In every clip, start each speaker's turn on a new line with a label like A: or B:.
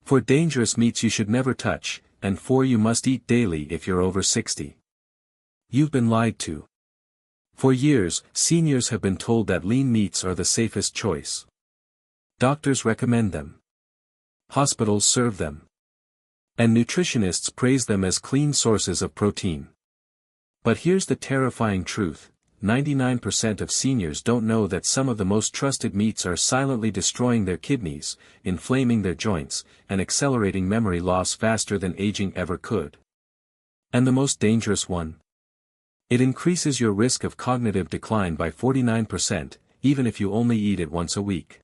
A: 4 dangerous meats you should never touch, and 4 you must eat daily if you're over 60. You've been lied to. For years, seniors have been told that lean meats are the safest choice. Doctors recommend them. Hospitals serve them. And nutritionists praise them as clean sources of protein. But here's the terrifying truth: 99% of seniors don't know that some of the most trusted meats are silently destroying their kidneys, inflaming their joints, and accelerating memory loss faster than aging ever could. And the most dangerous one? It increases your risk of cognitive decline by 49%, even if you only eat it once a week.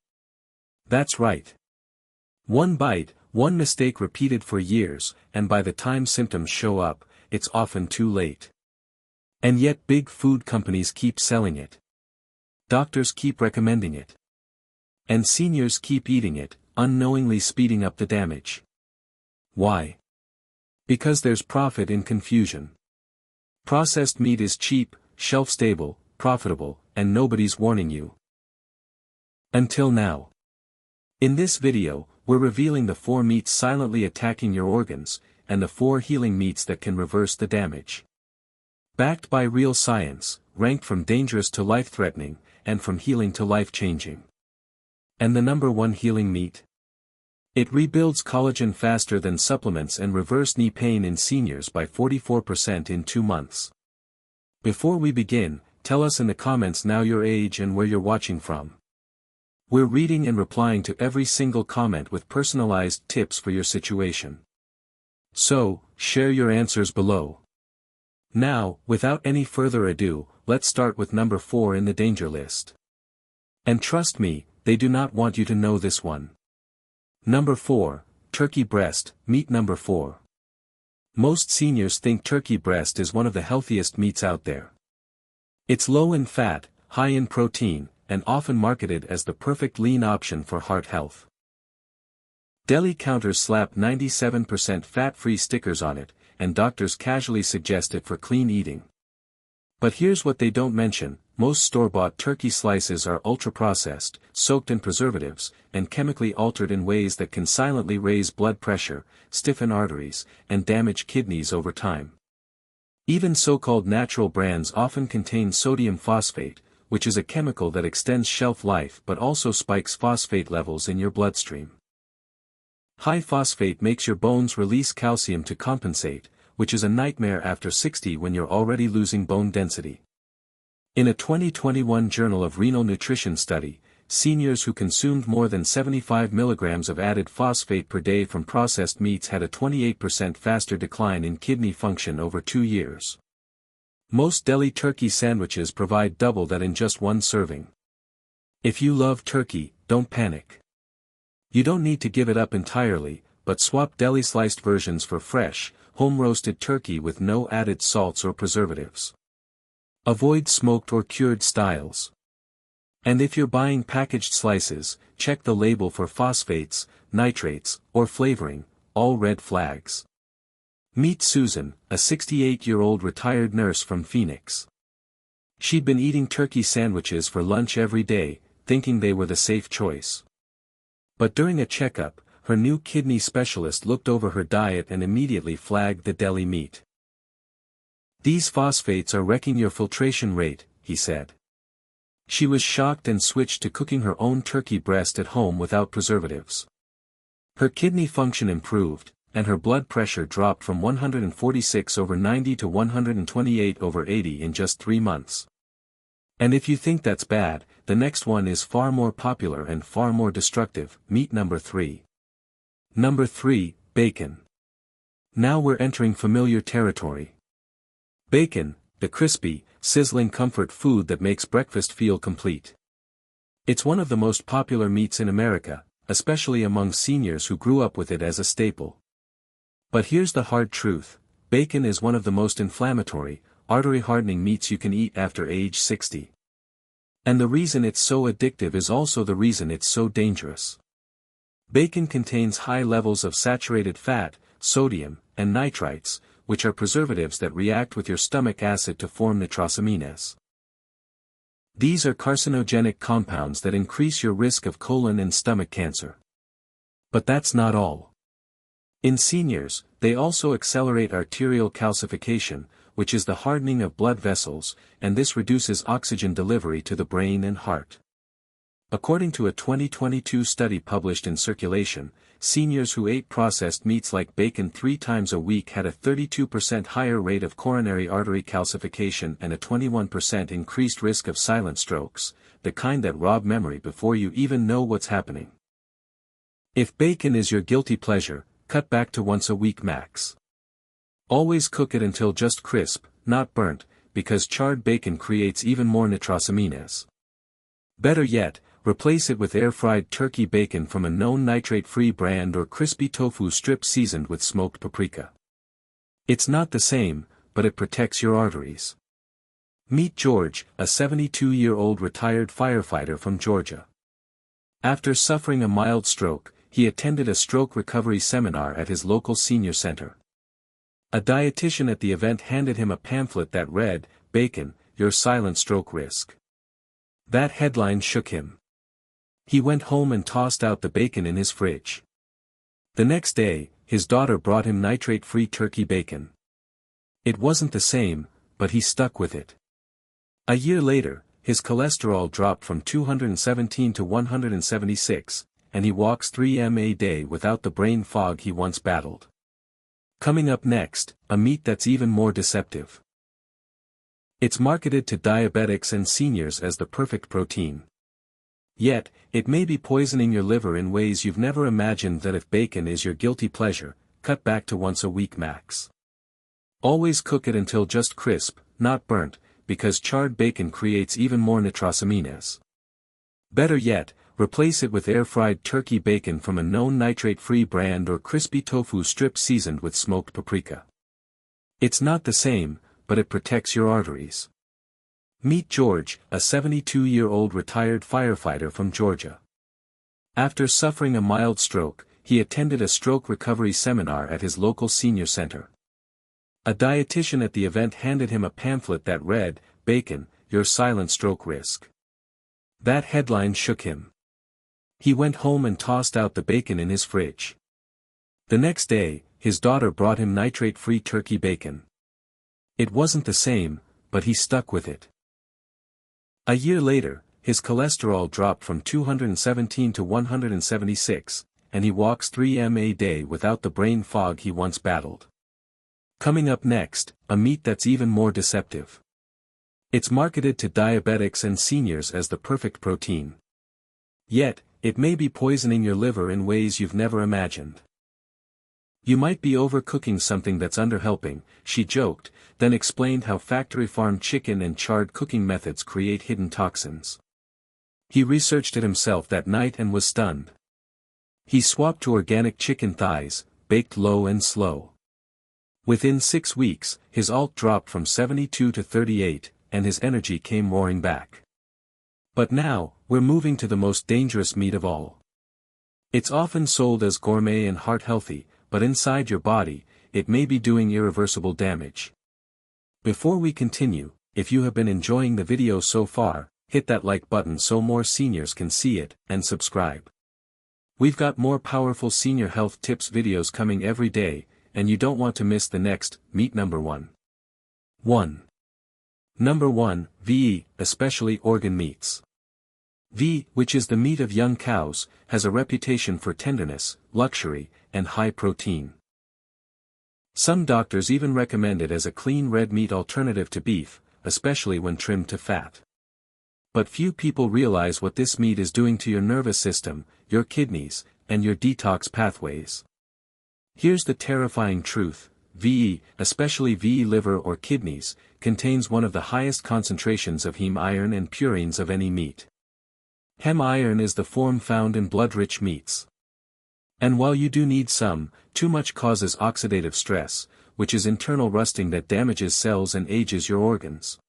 A: That's right. One bite, one mistake repeated for years, and by the time symptoms show up, it's often too late. And yet big food companies keep selling it. Doctors keep recommending it. And seniors keep eating it, unknowingly speeding up the damage. Why? Because there's profit in confusion. Processed meat is cheap, shelf-stable, profitable, and nobody's warning you. Until now. In this video, we're revealing the 4 meats silently attacking your organs, and the 4 healing meats that can reverse the damage. Backed by real science, ranked from dangerous to life-threatening, and from healing to life-changing. And the number 1 healing meat? It rebuilds collagen faster than supplements and reverses knee pain in seniors by 44% in 2 months. Before we begin, tell us in the comments now your age and where you're watching from. We're reading and replying to every single comment with personalized tips for your situation. So, share your answers below. Now, without any further ado, let's start with number 4 in the danger list. And trust me, they do not want you to know this one. Number 4, turkey breast, meat number 4. Most seniors think turkey breast is one of the healthiest meats out there. It's low in fat, high in protein, and often marketed as the perfect lean option for heart health. Deli counters slap 97% fat-free stickers on it, and doctors casually suggest it for clean eating. But here's what they don't mention: most store-bought turkey slices are ultra-processed, soaked in preservatives, and chemically altered in ways that can silently raise blood pressure, stiffen arteries, and damage kidneys over time. Even so-called natural brands often contain sodium phosphate, which is a chemical that extends shelf life but also spikes phosphate levels in your bloodstream. High phosphate makes your bones release calcium to compensate, which is a nightmare after 60 when you're already losing bone density. In a 2021 Journal of Renal Nutrition study, seniors who consumed more than 75 milligrams of added phosphate per day from processed meats had a 28% faster decline in kidney function over 2 years. Most deli turkey sandwiches provide double that in just 1 serving. If you love turkey, don't panic. You don't need to give it up entirely, but swap deli-sliced versions for fresh, home-roasted turkey with no added salts or preservatives. Avoid smoked or cured styles. And if you're buying packaged slices, check the label for phosphates, nitrates, or flavoring, all red flags. Meet Susan, a 68-year-old retired nurse from Phoenix. She'd been eating turkey sandwiches for lunch every day, thinking they were the safe choice. But during a checkup, her new kidney specialist looked over her diet and immediately flagged the deli meat. "These phosphates are wrecking your filtration rate," he said. She was shocked and switched to cooking her own turkey breast at home without preservatives. Her kidney function improved, and her blood pressure dropped from 146/90 to 128/80 in just 3 months. And if you think that's bad, the next one is far more popular and far more destructive: meat number 3. Number 3, bacon. Now we're entering familiar territory. Bacon, the crispy, sizzling comfort food that makes breakfast feel complete. It's one of the most popular meats in America, especially among seniors who grew up with it as a staple. But here's the hard truth: bacon is one of the most inflammatory, artery-hardening meats you can eat after age 60. And the reason it's so addictive is also the reason it's so dangerous. Bacon contains high levels of saturated fat, sodium, and nitrites, which are preservatives that react with your stomach acid to form nitrosamines. These are carcinogenic compounds that increase your risk of colon and stomach cancer. But that's not all. In seniors, they also accelerate arterial calcification, which is the hardening of blood vessels, and this reduces oxygen delivery to the brain and heart. According to a 2022 study published in Circulation, seniors who ate processed meats like bacon 3 times a week had a 32% higher rate of coronary artery calcification and a 21% increased risk of silent strokes, the kind that rob memory before you even know what's happening. If bacon is your guilty pleasure, cut back to once a week max. Always cook it until just crisp, not burnt, because charred bacon creates even more nitrosamines. Better yet, replace it with air-fried turkey bacon from a known nitrate-free brand or crispy tofu strips seasoned with smoked paprika. It's not the same, but it protects your arteries. Meet George, a 72-year-old retired firefighter from Georgia. After suffering a mild stroke, he attended a stroke recovery seminar at his local senior center. A dietitian at the event handed him a pamphlet that read, "Bacon, Your Silent Stroke Risk." That headline shook him. He went home and tossed out the bacon in his fridge. The next day, his daughter brought him nitrate-free turkey bacon. It wasn't the same, but he stuck with it. A year later, his cholesterol dropped from 217 to 176, and he walks 3 miles a day without the brain fog he once battled. Coming up next, a meat that's even more deceptive. It's marketed to diabetics and seniors as the perfect protein. Yet, it may be poisoning your liver in ways you've never imagined. That if bacon is your guilty pleasure, cut back to once a week max. Always cook it until just crisp, not burnt, because charred bacon creates even more nitrosamines. Better yet, replace it with air-fried turkey bacon from a known nitrate-free brand or crispy tofu strips seasoned with smoked paprika. It's not the same, but it protects your arteries. Meet George, a 72-year-old retired firefighter from Georgia. After suffering a mild stroke, he attended a stroke recovery seminar at his local senior center. A dietitian at the event handed him a pamphlet that read, "Bacon, Your Silent Stroke Risk." That headline shook him. He went home and tossed out the bacon in his fridge. The next day, his daughter brought him nitrate-free turkey bacon. It wasn't the same, but he stuck with it. A year later, his cholesterol dropped from 217 to 176, and he walks 3 miles a day without the brain fog he once battled. Coming up next, a meat that's even more deceptive. It's marketed to diabetics and seniors as the perfect protein. Yet, it may be poisoning your liver in ways you've never imagined. "You might be overcooking something that's underhelping," she joked, then explained how factory-farmed chicken and charred cooking methods create hidden toxins. He researched it himself that night and was stunned. He swapped to organic chicken thighs, baked low and slow. Within 6 weeks, his ALT dropped from 72 to 38, and his energy came roaring back. But now, we're moving to the most dangerous meat of all. It's often sold as gourmet and heart-healthy, but inside your body, it may be doing irreversible damage. Before we continue, if you have been enjoying the video so far, hit that like button so more seniors can see it, and subscribe. We've got more powerful senior health tips videos coming every day, and you don't want to miss the next. Meat number 1. Number 1, veal, especially organ meats. Veal, which is the meat of young cows, has a reputation for tenderness, luxury, and high protein. Some doctors even recommend it as a clean red meat alternative to beef, especially when trimmed to fat. But few people realize what this meat is doing to your nervous system, your kidneys, and your detox pathways. Here's the terrifying truth: veal, especially veal liver or kidneys, contains one of the highest concentrations of heme iron and purines of any meat. Heme iron is the form found in blood-rich meats. And while you do need some, too much causes oxidative stress, which is internal rusting that damages cells and ages your organs.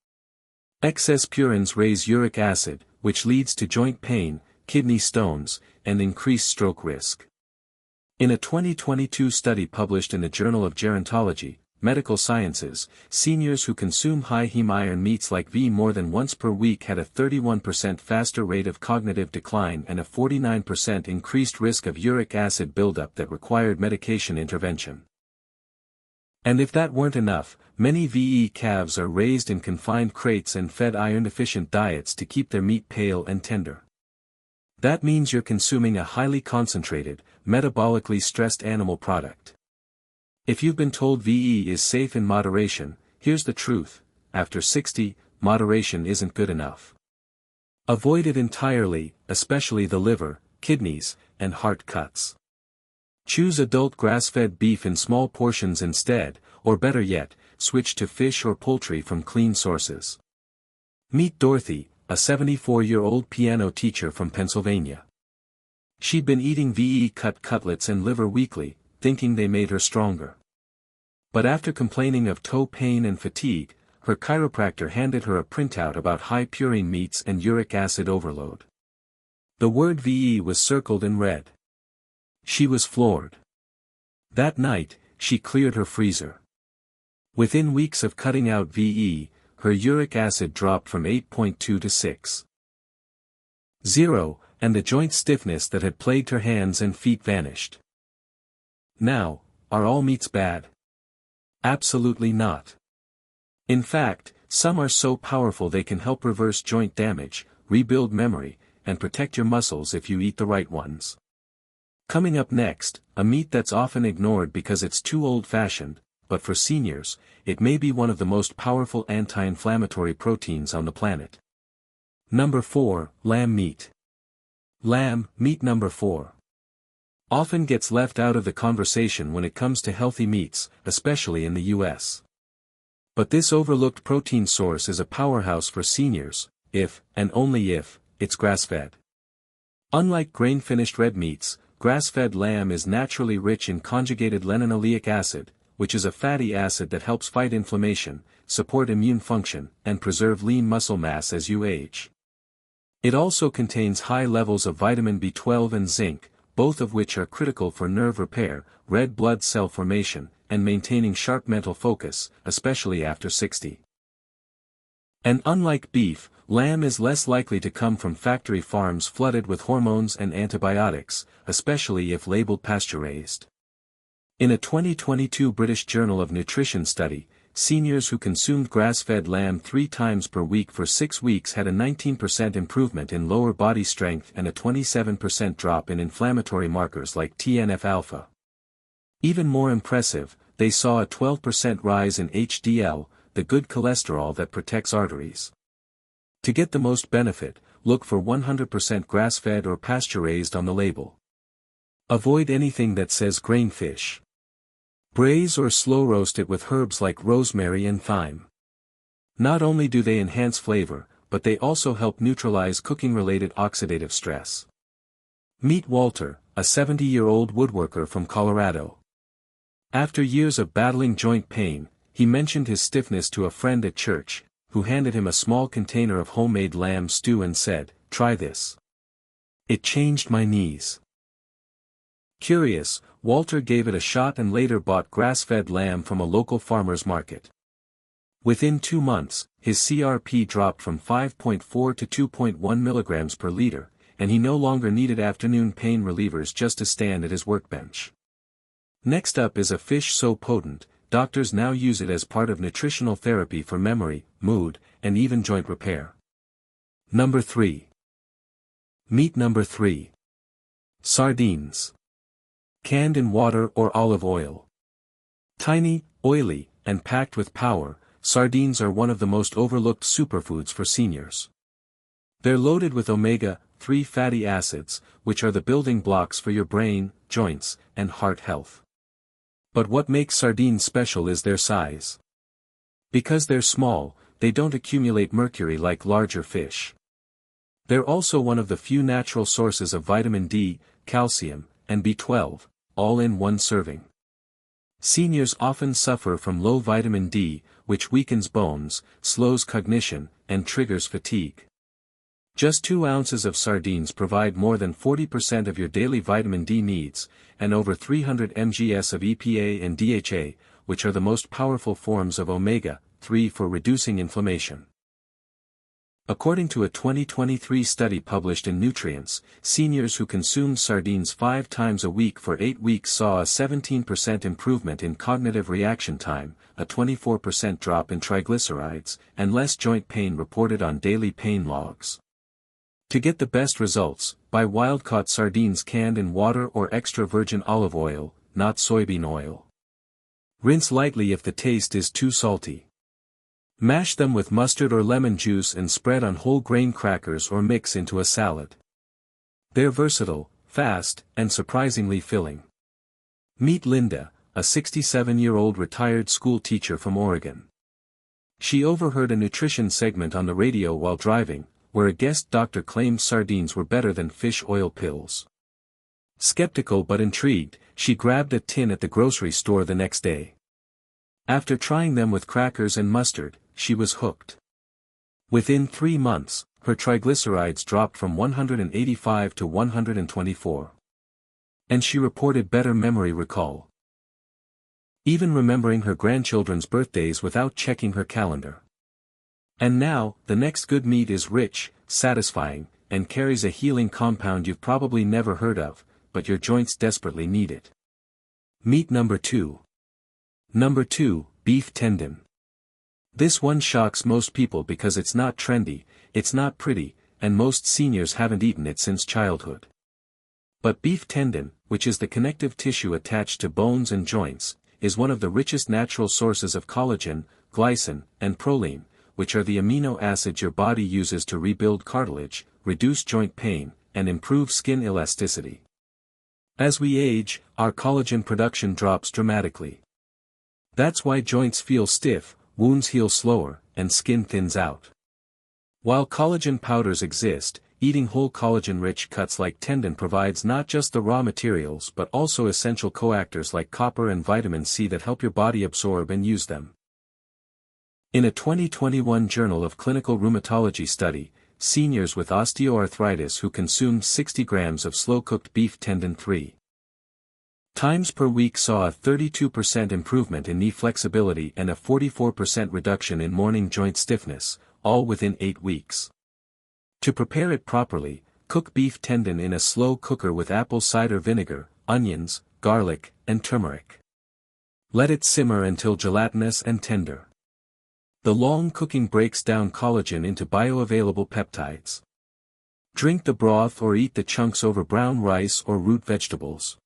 A: Excess purines raise uric acid, which leads to joint pain, kidney stones, and increased stroke risk. In a 2022 study published in the Journal of Gerontology, Medical Sciences, seniors who consume high heme iron meats like veal more than once per week had a 31% faster rate of cognitive decline and a 49% increased risk of uric acid buildup that required medication intervention. And if that weren't enough, many VE calves are raised in confined crates and fed iron-deficient diets to keep their meat pale and tender. That means you're consuming a highly concentrated, metabolically stressed animal product. If you've been told VE is safe in moderation, here's the truth: after 60, moderation isn't good enough. Avoid it entirely, especially the liver, kidneys, and heart cuts. Choose adult grass-fed beef in small portions instead, or better yet, switch to fish or poultry from clean sources. Meet Dorothy, a 74-year-old piano teacher from Pennsylvania. She'd been eating VE-cut cutlets and liver weekly, thinking they made her stronger. But after complaining of toe pain and fatigue, her chiropractor handed her a printout about high purine meats and uric acid overload. The word VE was circled in red. She was floored. That night, she cleared her freezer. Within weeks of cutting out VE, her uric acid dropped from 8.2 to 6.0, and the joint stiffness that had plagued her hands and feet vanished. Now, are all meats bad? Absolutely not. In fact, some are so powerful they can help reverse joint damage, rebuild memory, and protect your muscles if you eat the right ones. Coming up next, a meat that's often ignored because it's too old-fashioned, but for seniors, it may be one of the most powerful anti-inflammatory proteins on the planet. Number 4, lamb meat. Lamb meat number 4. Often gets left out of the conversation when it comes to healthy meats, especially in the US. But this overlooked protein source is a powerhouse for seniors, if, and only if, it's grass-fed. Unlike grain-finished red meats, grass-fed lamb is naturally rich in conjugated linoleic acid, which is a fatty acid that helps fight inflammation, support immune function, and preserve lean muscle mass as you age. It also contains high levels of vitamin B12 and zinc, both of which are critical for nerve repair, red blood cell formation, and maintaining sharp mental focus, especially after 60. And unlike beef, lamb is less likely to come from factory farms flooded with hormones and antibiotics, especially if labeled pasture-raised. In a 2022 British Journal of Nutrition study, seniors who consumed grass-fed lamb 3 times per week for 6 weeks had a 19% improvement in lower body strength and a 27% drop in inflammatory markers like TNF-alpha. Even more impressive, they saw a 12% rise in HDL, the good cholesterol that protects arteries. To get the most benefit, look for 100% grass-fed or pasture-raised on the label. Avoid anything that says grain fish. Braise or slow roast it with herbs like rosemary and thyme. Not only do they enhance flavor, but they also help neutralize cooking-related oxidative stress. Meet Walter, a 70-year-old woodworker from Colorado. After years of battling joint pain, he mentioned his stiffness to a friend at church, who handed him a small container of homemade lamb stew and said, "Try this. It changed my knees." Curious, Walter gave it a shot and later bought grass-fed lamb from a local farmer's market. Within 2 months, his CRP dropped from 5.4 to 2.1 milligrams per liter, and he no longer needed afternoon pain relievers just to stand at his workbench. Next up is a fish so potent, doctors now use it as part of nutritional therapy for memory, mood, and even joint repair. Number 3. Meat number 3. Sardines. Canned in water or olive oil. Tiny, oily, and packed with power, sardines are one of the most overlooked superfoods for seniors. They're loaded with omega-3 fatty acids, which are the building blocks for your brain, joints, and heart health. But what makes sardines special is their size. Because they're small, they don't accumulate mercury like larger fish. They're also one of the few natural sources of vitamin D, calcium, and B12, all in one serving. Seniors often suffer from low vitamin D, which weakens bones, slows cognition, and triggers fatigue. Just 2 ounces of sardines provide more than 40% of your daily vitamin D needs, and over 300 mgs of EPA and DHA, which are the most powerful forms of omega-3 for reducing inflammation. According to a 2023 study published in Nutrients, seniors who consumed sardines 5 times a week for 8 weeks saw a 17% improvement in cognitive reaction time, a 24% drop in triglycerides, and less joint pain reported on daily pain logs. To get the best results, buy wild-caught sardines canned in water or extra virgin olive oil, not soybean oil. Rinse lightly if the taste is too salty. Mash them with mustard or lemon juice and spread on whole grain crackers or mix into a salad. They're versatile, fast, and surprisingly filling. Meet Linda, a 67-year-old retired school teacher from Oregon. She overheard a nutrition segment on the radio while driving, where a guest doctor claimed sardines were better than fish oil pills. Skeptical but intrigued, she grabbed a tin at the grocery store the next day. After trying them with crackers and mustard, she was hooked. Within 3 months, her triglycerides dropped from 185 to 124. And she reported better memory recall. Even remembering her grandchildren's birthdays without checking her calendar. And now, the next good meat is rich, satisfying, and carries a healing compound you've probably never heard of, but your joints desperately need it. Meat number 2. Number 2, beef tendon. This one shocks most people because it's not trendy, it's not pretty, and most seniors haven't eaten it since childhood. But beef tendon, which is the connective tissue attached to bones and joints, is one of the richest natural sources of collagen, glycine, and proline, which are the amino acids your body uses to rebuild cartilage, reduce joint pain, and improve skin elasticity. As we age, our collagen production drops dramatically. That's why joints feel stiff, wounds heal slower, and skin thins out. While collagen powders exist, eating whole collagen-rich cuts like tendon provides not just the raw materials but also essential coactors like copper and vitamin C that help your body absorb and use them. In a 2021 Journal of Clinical Rheumatology study, seniors with osteoarthritis who consumed 60 grams of slow-cooked beef tendon 3 times per week saw a 32% improvement in knee flexibility and a 44% reduction in morning joint stiffness, all within 8 weeks. To prepare it properly, cook beef tendon in a slow cooker with apple cider vinegar, onions, garlic, and turmeric. Let it simmer until gelatinous and tender. The long cooking breaks down collagen into bioavailable peptides. Drink the broth or eat the chunks over brown rice or root vegetables.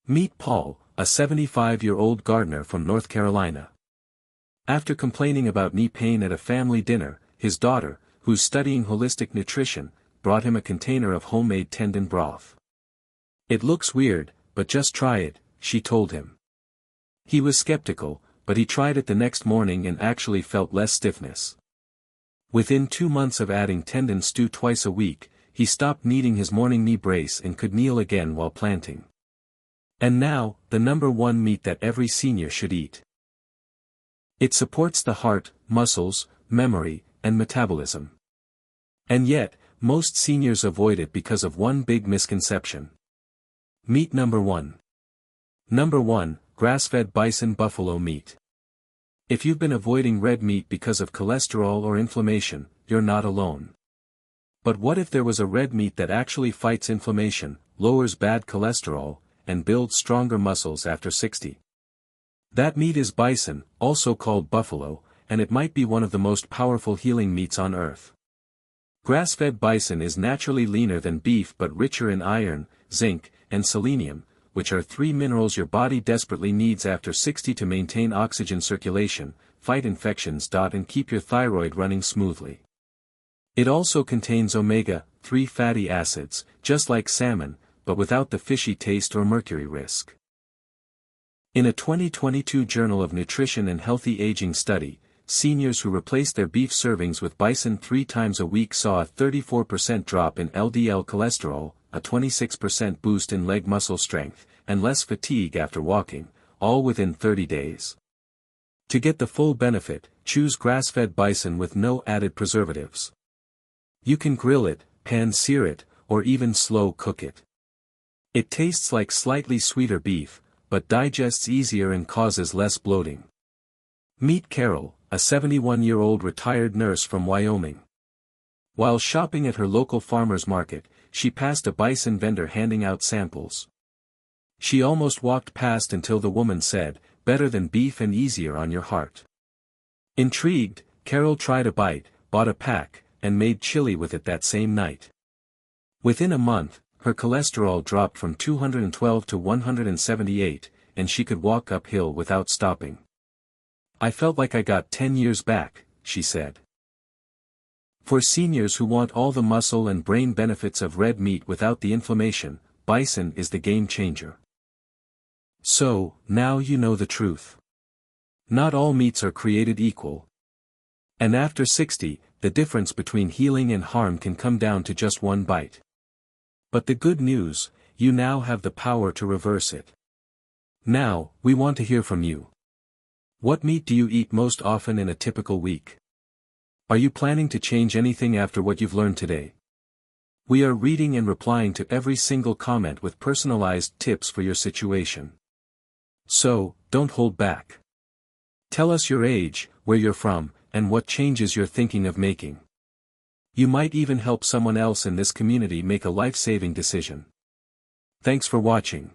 A: Meet Paul, a 75-year-old gardener from North Carolina. After complaining about knee pain at a family dinner, his daughter, who's studying holistic nutrition, brought him a container of homemade tendon broth. "It looks weird, but just try it," she told him. He was skeptical, but he tried it the next morning and actually felt less stiffness. Within 2 months of adding tendon stew twice a week, he stopped needing his morning knee brace and could kneel again while planting. And now, the number 1 meat that every senior should eat. It supports the heart, muscles, memory, and metabolism. And yet, most seniors avoid it because of one big misconception. Meat number 1. Number 1, grass-fed bison buffalo meat. If you've been avoiding red meat because of cholesterol or inflammation, you're not alone. But what if there was a red meat that actually fights inflammation, lowers bad cholesterol, and builds stronger muscles after 60? That meat is bison, also called buffalo, and it might be one of the most powerful healing meats on earth. Grass-fed bison is naturally leaner than beef but richer in iron, zinc, and selenium, which are 3 minerals your body desperately needs after 60 to maintain oxygen circulation, fight infections. And keep your thyroid running smoothly. It also contains omega-3 fatty acids, just like salmon, but without the fishy taste or mercury risk. In a 2022 Journal of Nutrition and Healthy Aging study, seniors who replaced their beef servings with bison 3 times a week saw a 34% drop in LDL cholesterol, a 26% boost in leg muscle strength, and less fatigue after walking, all within 30 days. To get the full benefit, choose grass-fed bison with no added preservatives. You can grill it, pan-sear it, or even slow cook it. It tastes like slightly sweeter beef, but digests easier and causes less bloating. Meet Carol, a 71-year-old retired nurse from Wyoming. While shopping at her local farmer's market, she passed a bison vendor handing out samples. She almost walked past until the woman said, "Better than beef and easier on your heart." Intrigued, Carol tried a bite, bought a pack, and made chili with it that same night. Within a month, her cholesterol dropped from 212 to 178, and she could walk uphill without stopping. "I felt like I got 10 years back," she said. For seniors who want all the muscle and brain benefits of red meat without the inflammation, bison is the game changer. So, now you know the truth. Not all meats are created equal. And after 60, the difference between healing and harm can come down to just one bite. But the good news, you now have the power to reverse it. Now, we want to hear from you. What meat do you eat most often in a typical week? Are you planning to change anything after what you've learned today? We are reading and replying to every single comment with personalized tips for your situation. So, don't hold back. Tell us your age, where you're from, and what changes you're thinking of making. You might even help someone else in this community make a life-saving decision. Thanks for watching.